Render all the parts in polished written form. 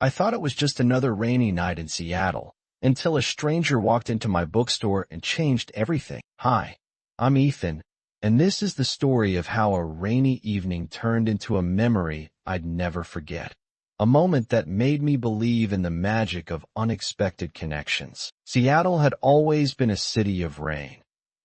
I thought it was just another rainy night in Seattle, until a stranger walked into my bookstore and changed everything. Hi, I'm Ethan, and this is the story of how a rainy evening turned into a memory I'd never forget. A moment that made me believe in the magic of unexpected connections. Seattle had always been a city of rain,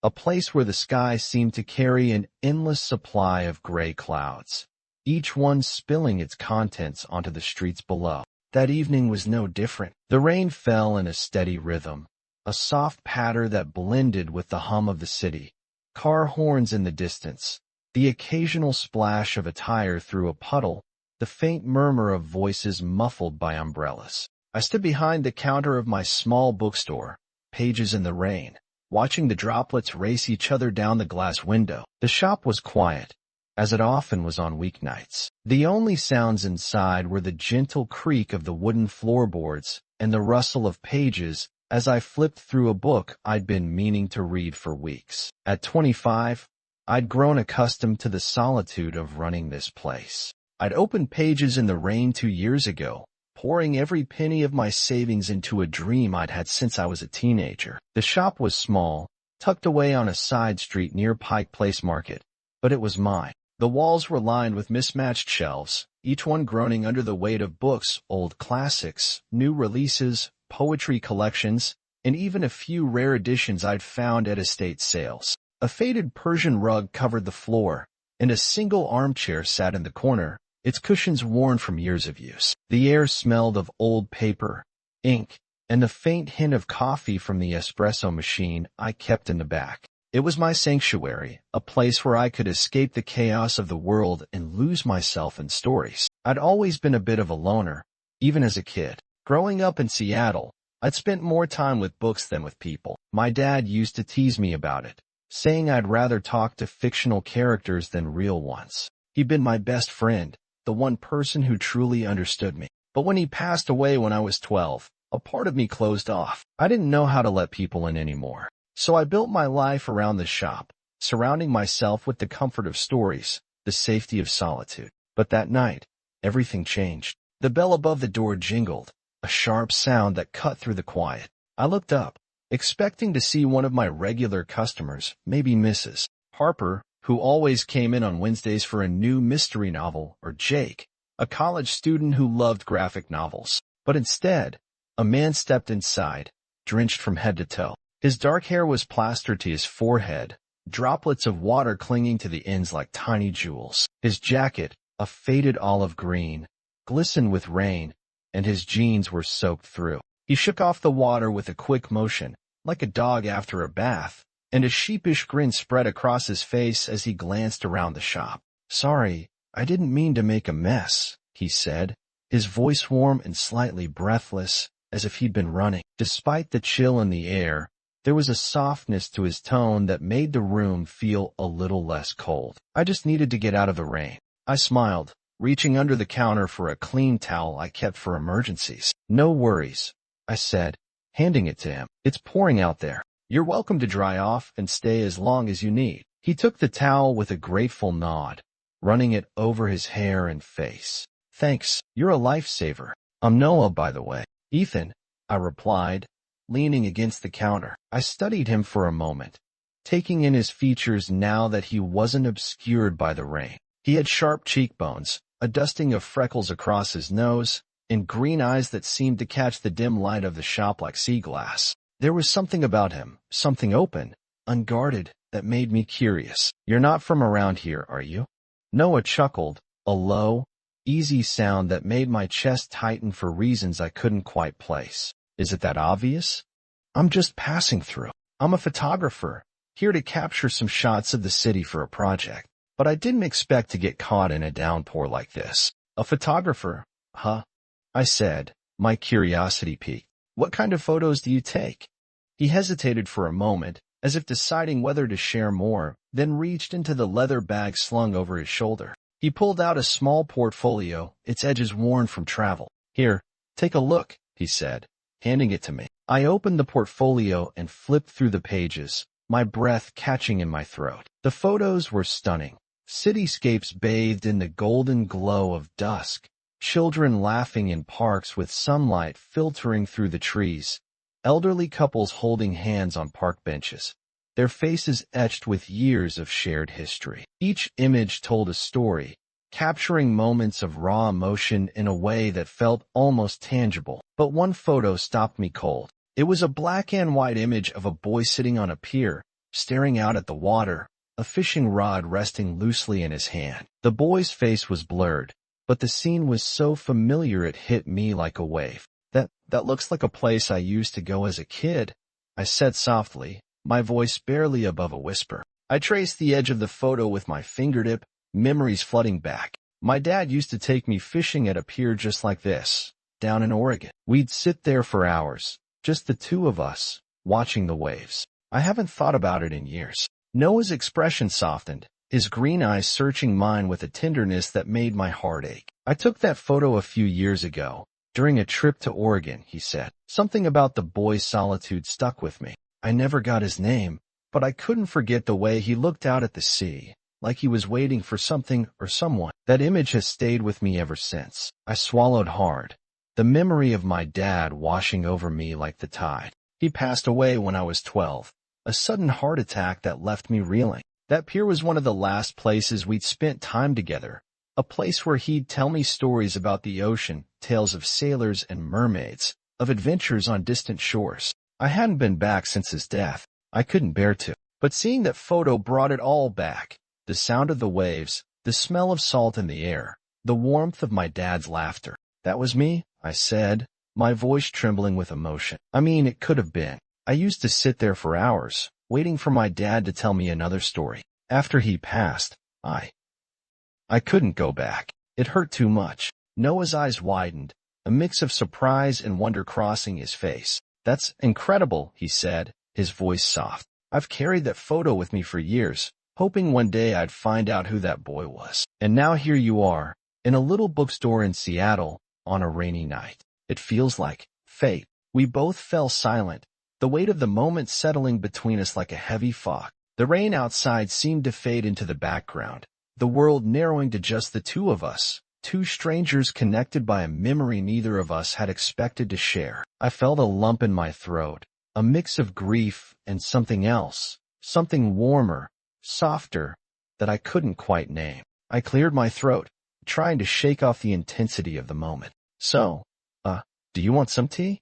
a place where the sky seemed to carry an endless supply of gray clouds, each one spilling its contents onto the streets below. That evening was no different. The rain fell in a steady rhythm, a soft patter that blended with the hum of the city. Car horns in the distance, the occasional splash of a tire through a puddle, the faint murmur of voices muffled by umbrellas. I stood behind the counter of my small bookstore, pages in the rain, watching the droplets race each other down the glass window. The shop was quiet, as it often was on weeknights. The only sounds inside were the gentle creak of the wooden floorboards and the rustle of pages as I flipped through a book I'd been meaning to read for weeks. At 25, I'd grown accustomed to the solitude of running this place. I'd opened pages in the rain 2 years ago, pouring every penny of my savings into a dream I'd had since I was a teenager. The shop was small, tucked away on a side street near Pike Place Market, but it was mine. The walls were lined with mismatched shelves, each one groaning under the weight of books, old classics, new releases, poetry collections, and even a few rare editions I'd found at estate sales. A faded Persian rug covered the floor, and a single armchair sat in the corner, its cushions worn from years of use. The air smelled of old paper, ink, and the faint hint of coffee from the espresso machine I kept in the back. It was my sanctuary, a place where I could escape the chaos of the world and lose myself in stories. I'd always been a bit of a loner, even as a kid. Growing up in Seattle, I'd spent more time with books than with people. My dad used to tease me about it, saying I'd rather talk to fictional characters than real ones. He'd been my best friend, the one person who truly understood me. But when he passed away when I was 12, a part of me closed off. I didn't know how to let people in anymore. So I built my life around the shop, surrounding myself with the comfort of stories, the safety of solitude. But that night, everything changed. The bell above the door jingled, a sharp sound that cut through the quiet. I looked up, expecting to see one of my regular customers, maybe Mrs. Harper, who always came in on Wednesdays for a new mystery novel, or Jake, a college student who loved graphic novels. But instead, a man stepped inside, drenched from head to toe. His dark hair was plastered to his forehead, droplets of water clinging to the ends like tiny jewels. His jacket, a faded olive green, glistened with rain, and his jeans were soaked through. He shook off the water with a quick motion, like a dog after a bath, and a sheepish grin spread across his face as he glanced around the shop. "Sorry, I didn't mean to make a mess," he said, his voice warm and slightly breathless, as if he'd been running. Despite the chill in the air, there was a softness to his tone that made the room feel a little less cold. "I just needed to get out of the rain." I smiled, reaching under the counter for a clean towel I kept for emergencies. "No worries," I said, handing it to him. "It's pouring out there. You're welcome to dry off and stay as long as you need." He took the towel with a grateful nod, running it over his hair and face. "Thanks, you're a lifesaver. I'm Noah, by the way." "Ethan," I replied, leaning against the counter. I studied him for a moment, taking in his features now that he wasn't obscured by the rain. He had sharp cheekbones, a dusting of freckles across his nose, and green eyes that seemed to catch the dim light of the shop like sea glass. There was something about him, something open, unguarded, that made me curious. "You're not from around here, are you?" Noah chuckled, a low, easy sound that made my chest tighten for reasons I couldn't quite place. "Is it that obvious?" "I'm just passing through. I'm a photographer, here to capture some shots of the city for a project. But I didn't expect to get caught in a downpour like this." "A photographer, huh?" I said, my curiosity piqued. "What kind of photos do you take?" He hesitated for a moment, as if deciding whether to share more, then reached into the leather bag slung over his shoulder. He pulled out a small portfolio, its edges worn from travel. "Here, take a look," he said, handing it to me. I opened the portfolio and flipped through the pages, my breath catching in my throat. The photos were stunning. Cityscapes bathed in the golden glow of dusk, children laughing in parks with sunlight filtering through the trees, elderly couples holding hands on park benches, their faces etched with years of shared history. Each image told a story, capturing moments of raw emotion in a way that felt almost tangible. But one photo stopped me cold. It was a black and white image of a boy sitting on a pier, staring out at the water, a fishing rod resting loosely in his hand. The boy's face was blurred, but the scene was so familiar it hit me like a wave. That looks like a place I used to go as a kid, I said softly, my voice barely above a whisper. I traced the edge of the photo with my fingertip, memories flooding back. My dad used to take me fishing at a pier just like this, down in Oregon. We'd sit there for hours, just the two of us, watching the waves. I haven't thought about it in years. Noah's expression softened, his green eyes searching mine with a tenderness that made my heart ache. I took that photo a few years ago, during a trip to Oregon, he said. Something about the boy's solitude stuck with me. I never got his name, but I couldn't forget the way he looked out at the sea, like he was waiting for something or someone. That image has stayed with me ever since. I swallowed hard, the memory of my dad washing over me like the tide. He passed away when I was 12, a sudden heart attack that left me reeling. That pier was one of the last places we'd spent time together, a place where he'd tell me stories about the ocean, tales of sailors and mermaids, of adventures on distant shores. I hadn't been back since his death. I couldn't bear to. But seeing that photo brought it all back. The sound of the waves, the smell of salt in the air, the warmth of my dad's laughter. That was me, I said, my voice trembling with emotion. I mean, it could have been. I used to sit there for hours, waiting for my dad to tell me another story. After he passed, I couldn't go back. It hurt too much. Noah's eyes widened, a mix of surprise and wonder crossing his face. That's incredible, he said, his voice soft. I've carried that photo with me for years, hoping one day I'd find out who that boy was. And now here you are, in a little bookstore in Seattle, on a rainy night. It feels like fate. We both fell silent, the weight of the moment settling between us like a heavy fog. The rain outside seemed to fade into the background, the world narrowing to just the two of us, two strangers connected by a memory neither of us had expected to share. I felt a lump in my throat, a mix of grief and something else, something warmer, softer, that I couldn't quite name. I cleared my throat, trying to shake off the intensity of the moment. So, do you want some tea?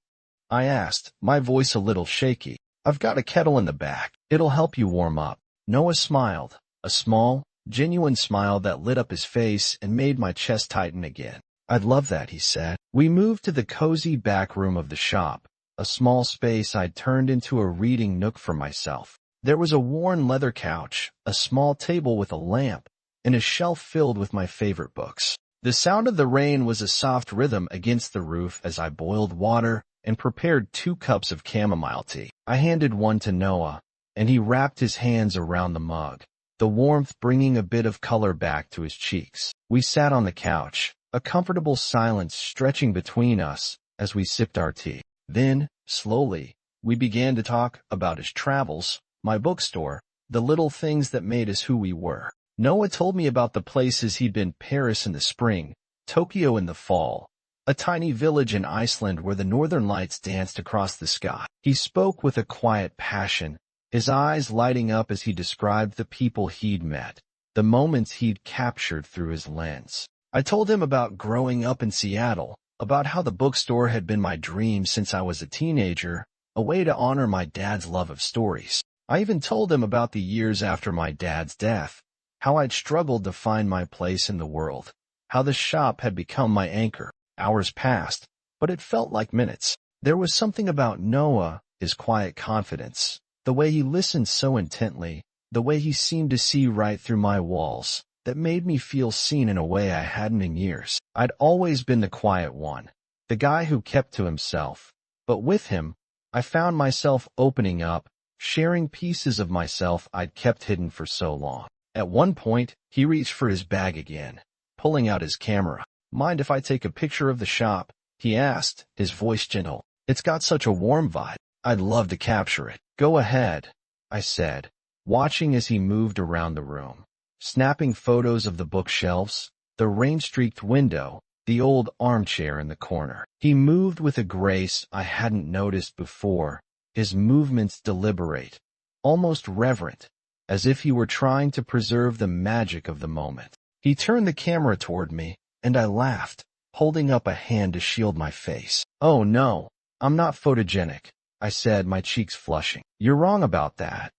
I asked, my voice a little shaky. I've got a kettle in the back. It'll help you warm up. Noah smiled, a small, genuine smile that lit up his face and made my chest tighten again. I'd love that, he said. We moved to the cozy back room of the shop, a small space I'd turned into a reading nook for myself. There was a worn leather couch, a small table with a lamp, and a shelf filled with my favorite books. The sound of the rain was a soft rhythm against the roof as I boiled water and prepared 2 cups of chamomile tea. I handed one to Noah, and he wrapped his hands around the mug, the warmth bringing a bit of color back to his cheeks. We sat on the couch, a comfortable silence stretching between us as we sipped our tea. Then, slowly, we began to talk about his travels, my bookstore, the little things that made us who we were. Noah told me about the places he'd been: Paris in the spring, Tokyo in the fall, a tiny village in Iceland where the northern lights danced across the sky. He spoke with a quiet passion, his eyes lighting up as he described the people he'd met, the moments he'd captured through his lens. I told him about growing up in Seattle, about how the bookstore had been my dream since I was a teenager, a way to honor my dad's love of stories. I even told him about the years after my dad's death, how I'd struggled to find my place in the world, how the shop had become my anchor. Hours passed, but it felt like minutes. There was something about Noah, his quiet confidence, the way he listened so intently, the way he seemed to see right through my walls, that made me feel seen in a way I hadn't in years. I'd always been the quiet one, the guy who kept to himself. But with him, I found myself opening up, sharing pieces of myself I'd kept hidden for so long. At one point, he reached for his bag again, pulling out his camera. Mind if I take a picture of the shop? He asked, his voice gentle. It's got such a warm vibe. I'd love to capture it. Go ahead, I said, watching as he moved around the room, snapping photos of the bookshelves, the rain-streaked window, the old armchair in the corner. He moved with a grace I hadn't noticed before, his movements deliberate, almost reverent, as if he were trying to preserve the magic of the moment. He turned the camera toward me, and I laughed, holding up a hand to shield my face. "Oh no, I'm not photogenic," I said, my cheeks flushing. "You're wrong about that,"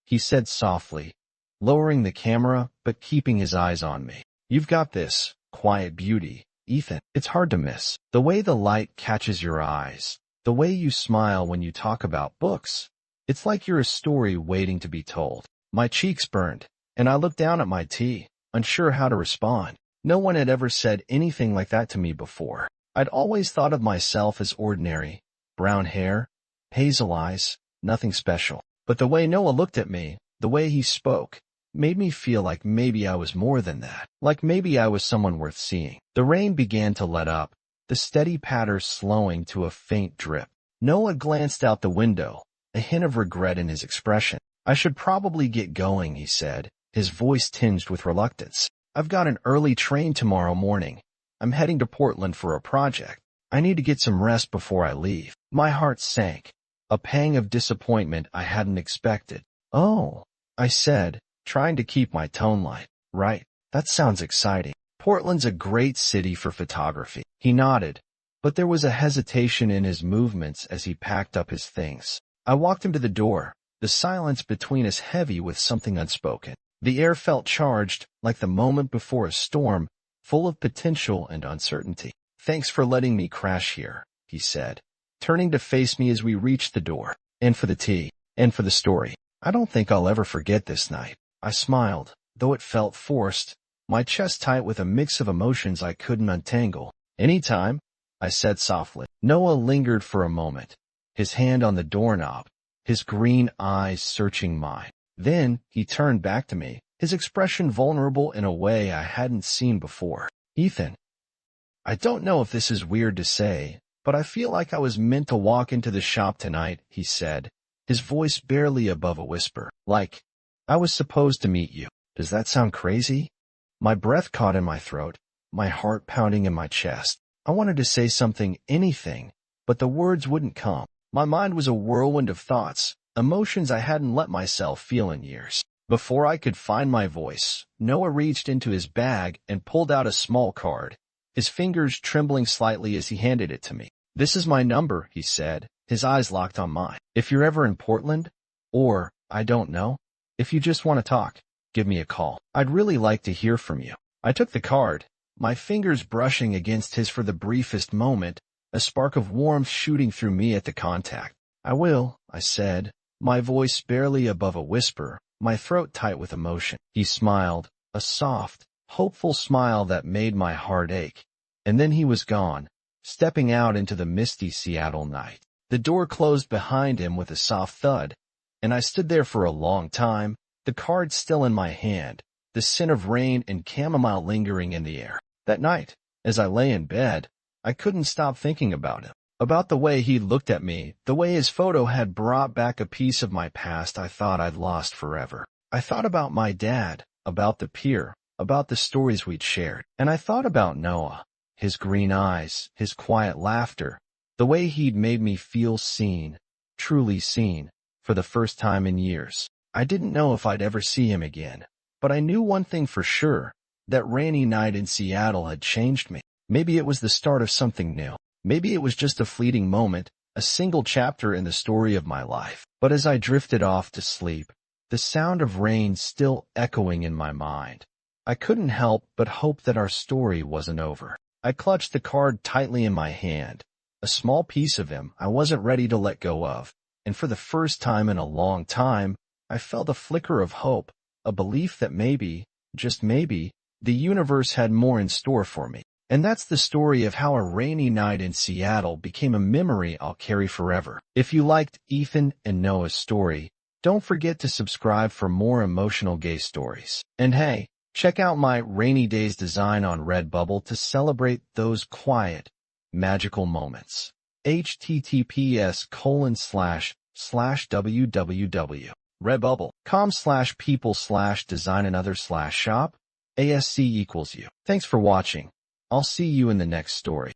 he said softly, lowering the camera but keeping his eyes on me. "You've got this quiet beauty, Ethan. It's hard to miss. The way the light catches your eyes, the way you smile when you talk about books. It's like you're a story waiting to be told." My cheeks burned, and I looked down at my tea, unsure how to respond. No one had ever said anything like that to me before. I'd always thought of myself as ordinary, brown hair, hazel eyes, nothing special. But the way Noah looked at me, the way he spoke, made me feel like maybe I was more than that, like maybe I was someone worth seeing. The rain began to let up, the steady patter slowing to a faint drip. Noah glanced out the window, a hint of regret in his expression. "I should probably get going," he said, his voice tinged with reluctance. "I've got an early train tomorrow morning. I'm heading to Portland for a project. I need to get some rest before I leave." My heart sank, a pang of disappointment I hadn't expected. "Oh," I said, trying to keep my tone light. "Right, that sounds exciting. Portland's a great city for photography." He nodded, but there was a hesitation in his movements as he packed up his things. I walked him to the door, the silence between us heavy with something unspoken. The air felt charged, like the moment before a storm, full of potential and uncertainty. "Thanks for letting me crash here," he said, turning to face me as we reached the door. "And for the tea, and for the story. I don't think I'll ever forget this night." I smiled, though it felt forced, my chest tight with a mix of emotions I couldn't untangle. "Anytime," I said softly. Noah lingered for a moment, his hand on the doorknob, his green eyes searching mine. Then he turned back to me, his expression vulnerable in a way I hadn't seen before. "Ethan, I don't know if this is weird to say, but I feel like I was meant to walk into the shop tonight," he said, his voice barely above a whisper. "Like, I was supposed to meet you. Does that sound crazy?" My breath caught in my throat, my heart pounding in my chest. I wanted to say something, anything, but the words wouldn't come. My mind was a whirlwind of thoughts, emotions I hadn't let myself feel in years. Before I could find my voice, Noah reached into his bag and pulled out a small card, his fingers trembling slightly as he handed it to me. "This is my number," he said, his eyes locked on mine. "If you're ever in Portland, or, I don't know, if you just want to talk, give me a call. I'd really like to hear from you." I took the card, my fingers brushing against his for the briefest moment, a spark of warmth shooting through me at the contact. "I will," I said, my voice barely above a whisper, my throat tight with emotion. He smiled, a soft, hopeful smile that made my heart ache. And then he was gone, stepping out into the misty Seattle night. The door closed behind him with a soft thud, and I stood there for a long time, the card still in my hand, the scent of rain and chamomile lingering in the air. That night, as I lay in bed, I couldn't stop thinking about him, about the way he looked at me, the way his photo had brought back a piece of my past I thought I'd lost forever. I thought about my dad, about the pier, about the stories we'd shared, and I thought about Noah, his green eyes, his quiet laughter, the way he'd made me feel seen, truly seen, for the first time in years. I didn't know if I'd ever see him again, but I knew one thing for sure, that rainy night in Seattle had changed me. Maybe it was the start of something new. Maybe it was just a fleeting moment, a single chapter in the story of my life. But as I drifted off to sleep, the sound of rain still echoing in my mind, I couldn't help but hope that our story wasn't over. I clutched the card tightly in my hand, a small piece of him I wasn't ready to let go of, and for the first time in a long time, I felt a flicker of hope, a belief that maybe, just maybe, the universe had more in store for me. And that's the story of how a rainy night in Seattle became a memory I'll carry forever. If you liked Ethan and Noah's story, don't forget to subscribe for more emotional gay stories. And hey, check out my Rainy Days design on Redbubble to celebrate those quiet, magical moments. https://www.redbubble.com/people/design and other/shop. ASC equals you. Thanks for watching. I'll see you in the next story.